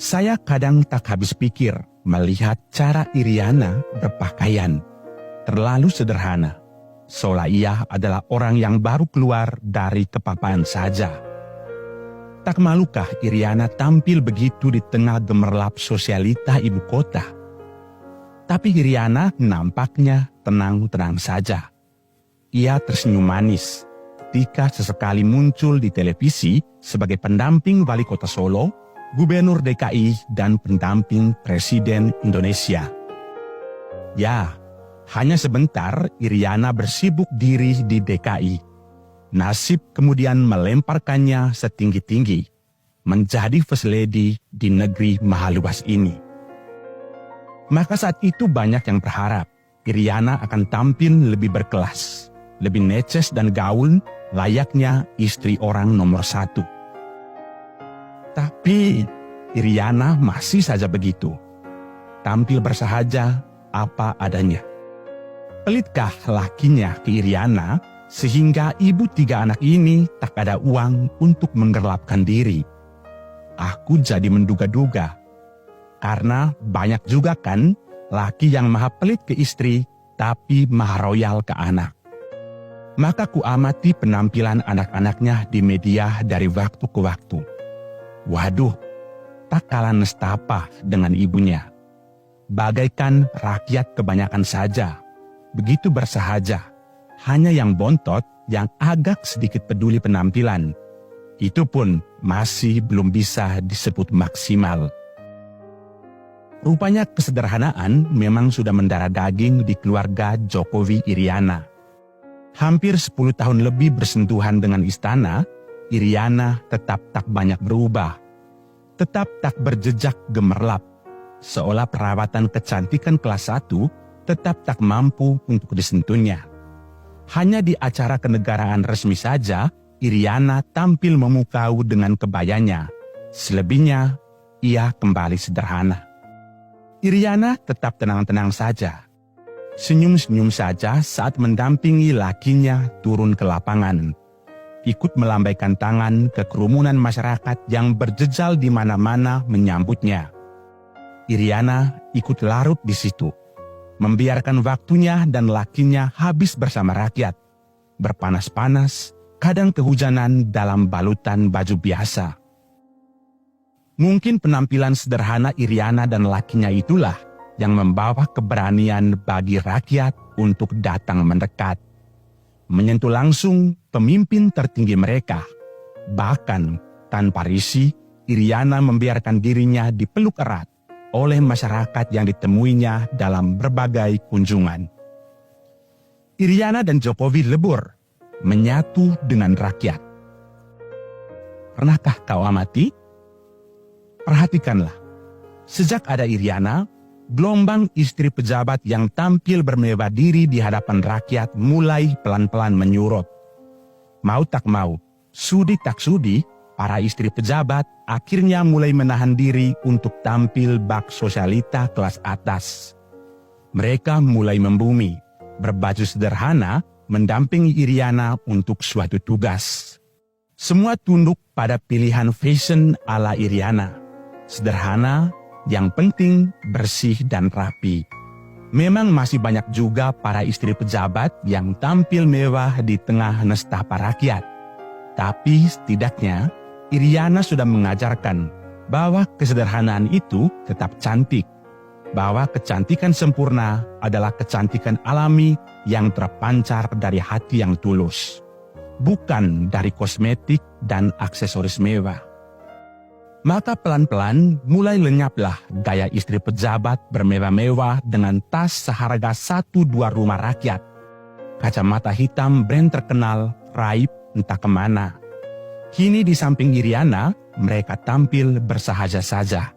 Saya kadang tak habis pikir melihat cara Iriana berpakaian. Terlalu sederhana, seolah ia adalah orang yang baru keluar dari kepapaan saja. Tak malukah Iriana tampil begitu di tengah gemerlap sosialita ibu kota? Tapi Iriana nampaknya tenang-tenang saja. Ia tersenyum manis ketika sesekali muncul di televisi sebagai pendamping wali kota Solo, gubernur DKI, dan pendamping Presiden Indonesia. Ya, hanya sebentar Iriana bersibuk diri di DKI. Nasib kemudian melemparkannya setinggi-tinggi, menjadi first lady di negeri maha luas ini. Maka saat itu banyak yang berharap Iriana akan tampil lebih berkelas, lebih neces dan gaul layaknya istri orang nomor 1. Tapi Iriana masih saja begitu, tampil bersahaja apa adanya. Pelitkah lakinya ke Iriana sehingga ibu 3 anak ini tak ada uang untuk menggerlapkan diri? Aku jadi menduga-duga, karena banyak juga kan laki yang maha pelit ke istri tapi maha royal ke anak. Maka ku amati penampilan anak-anaknya di media dari waktu ke waktu. Waduh, tak kalah nestapa dengan ibunya. Bagaikan rakyat kebanyakan saja, begitu bersahaja. Hanya yang bontot yang agak sedikit peduli penampilan. Itu pun masih belum bisa disebut maksimal. Rupanya kesederhanaan memang sudah mendarah daging di keluarga Jokowi Iriana. Hampir 10 tahun lebih bersentuhan dengan istana, Iriana tetap tak banyak berubah. Tetap tak berjejak gemerlap. Seolah perawatan kecantikan kelas 1 tetap tak mampu untuk disentuhnya. Hanya di acara kenegaraan resmi saja, Iriana tampil memukau dengan kebayanya. Selebihnya, ia kembali sederhana. Iriana tetap tenang-tenang saja. Senyum-senyum saja saat mendampingi lakinya turun ke lapangan. Ikut melambaikan tangan ke kerumunan masyarakat yang berjejal di mana-mana menyambutnya. Iriana ikut larut di situ, membiarkan waktunya dan lakinya habis bersama rakyat, berpanas-panas, kadang kehujanan dalam balutan baju biasa. Mungkin penampilan sederhana Iriana dan lakinya itulah yang membawa keberanian bagi rakyat untuk datang mendekat, menyentuh langsung pemimpin tertinggi mereka. Bahkan tanpa risih, Iriana membiarkan dirinya dipeluk erat oleh masyarakat yang ditemuinya dalam berbagai kunjungan. Iriana dan Jokowi lebur, menyatu dengan rakyat. Pernahkah kau amati? Perhatikanlah, sejak ada Iriana, gelombang istri pejabat yang tampil bermewah diri di hadapan rakyat mulai pelan-pelan menyurut. Mau tak mau, sudi tak sudi, para istri pejabat akhirnya mulai menahan diri untuk tampil bak sosialita kelas atas. Mereka mulai membumi, berbaju sederhana, mendampingi Iriana untuk suatu tugas. Semua tunduk pada pilihan fashion ala Iriana. Sederhana, yang penting bersih dan rapi. Memang masih banyak juga para istri pejabat yang tampil mewah di tengah nestapa rakyat. Tapi setidaknya, Iriana sudah mengajarkan bahwa kesederhanaan itu tetap cantik. Bahwa kecantikan sempurna adalah kecantikan alami yang terpancar dari hati yang tulus. Bukan dari kosmetik dan aksesoris mewah. Maka pelan-pelan mulai lenyaplah gaya istri pejabat bermewah-mewah dengan tas seharga 1-2 rumah rakyat. Kacamata hitam brand terkenal, raib entah kemana. Kini di samping Iriana, mereka tampil bersahaja saja.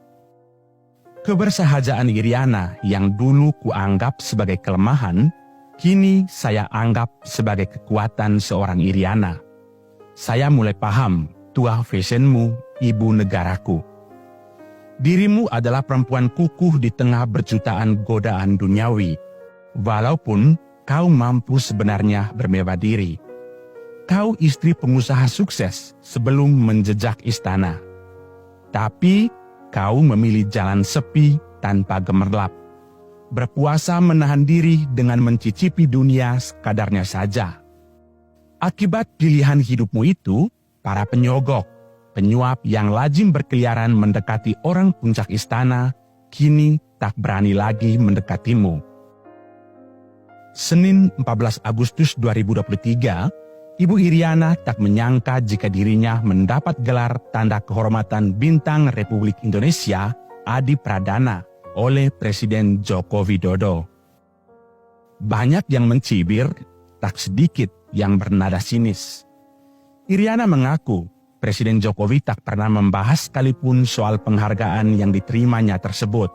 Kebersahajaan Iriana yang dulu kuanggap sebagai kelemahan, kini saya anggap sebagai kekuatan seorang Iriana. Saya mulai paham tuah fashionmu, ibu negaraku. Dirimu adalah perempuan kukuh di tengah berjutaan godaan duniawi. Walaupun kau mampu sebenarnya bermewah diri. Kau istri pengusaha sukses sebelum menjejak istana. Tapi kau memilih jalan sepi tanpa gemerlap. Berpuasa menahan diri dengan mencicipi dunia sekadarnya saja. Akibat pilihan hidupmu itu, para penyogok, penyuap yang lazim berkeliaran mendekati orang puncak istana, kini tak berani lagi mendekatimu. Senin 14 Agustus 2023, Ibu Iriana tak menyangka jika dirinya mendapat gelar tanda kehormatan Bintang Republik Indonesia Adi Pradana oleh Presiden Joko Widodo. Banyak yang mencibir, tak sedikit yang bernada sinis. Iriana mengaku Presiden Jokowi tak pernah membahas sekalipun soal penghargaan yang diterimanya tersebut.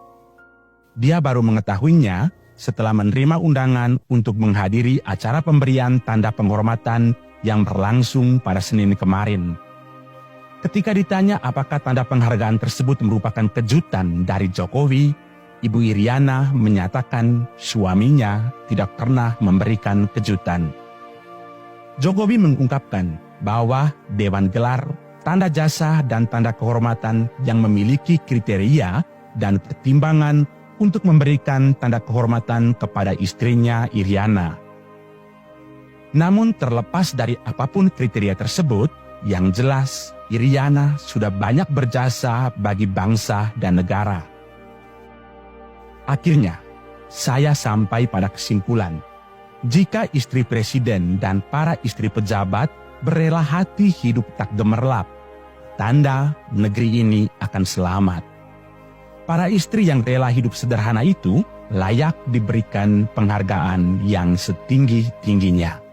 Dia baru mengetahuinya setelah menerima undangan untuk menghadiri acara pemberian tanda penghormatan yang berlangsung pada Senin kemarin. Ketika ditanya apakah tanda penghargaan tersebut merupakan kejutan dari Jokowi, Ibu Iriana menyatakan suaminya tidak pernah memberikan kejutan. Jokowi mengungkapkan bahwa Dewan Gelar, Tanda Jasa dan Tanda Kehormatan yang memiliki kriteria dan pertimbangan untuk memberikan tanda kehormatan kepada istrinya Iriana. Namun terlepas dari apapun kriteria tersebut, yang jelas Iriana sudah banyak berjasa bagi bangsa dan negara. Akhirnya, saya sampai pada kesimpulan, jika istri presiden dan para istri pejabat berela hati hidup tak gemerlap, tanda negeri ini akan selamat. Para istri yang rela hidup sederhana itu layak diberikan penghargaan yang setinggi-tingginya.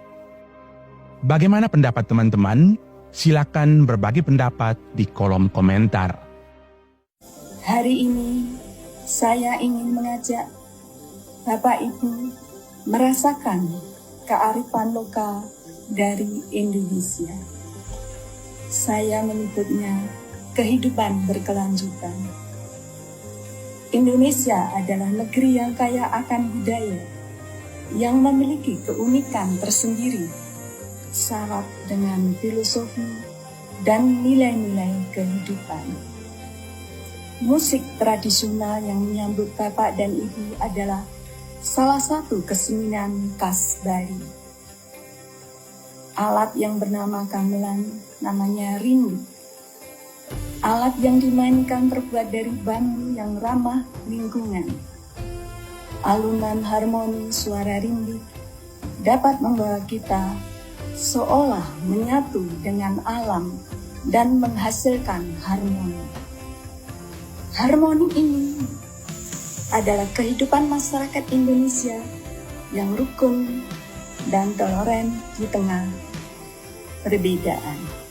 Bagaimana pendapat teman-teman? Silakan berbagi pendapat di kolom komentar. Hari ini saya ingin mengajak Bapak Ibu merasakan kearifan lokal dari Indonesia. Saya menyebutnya kehidupan berkelanjutan. Indonesia adalah negeri yang kaya akan budaya, yang memiliki keunikan tersendiri, syarat dengan filosofi dan nilai-nilai kehidupan. Musik tradisional yang menyambut Bapak dan Ibu adalah salah satu kesenian khas Bali. Alat yang bernama gamelan namanya rindu. Alat yang dimainkan terbuat dari bambu yang ramah lingkungan. Alunan harmoni suara rindu dapat membawa kita seolah menyatu dengan alam dan menghasilkan harmoni. Harmoni ini adalah kehidupan masyarakat Indonesia yang rukun dan toleran di tengah perbedaan.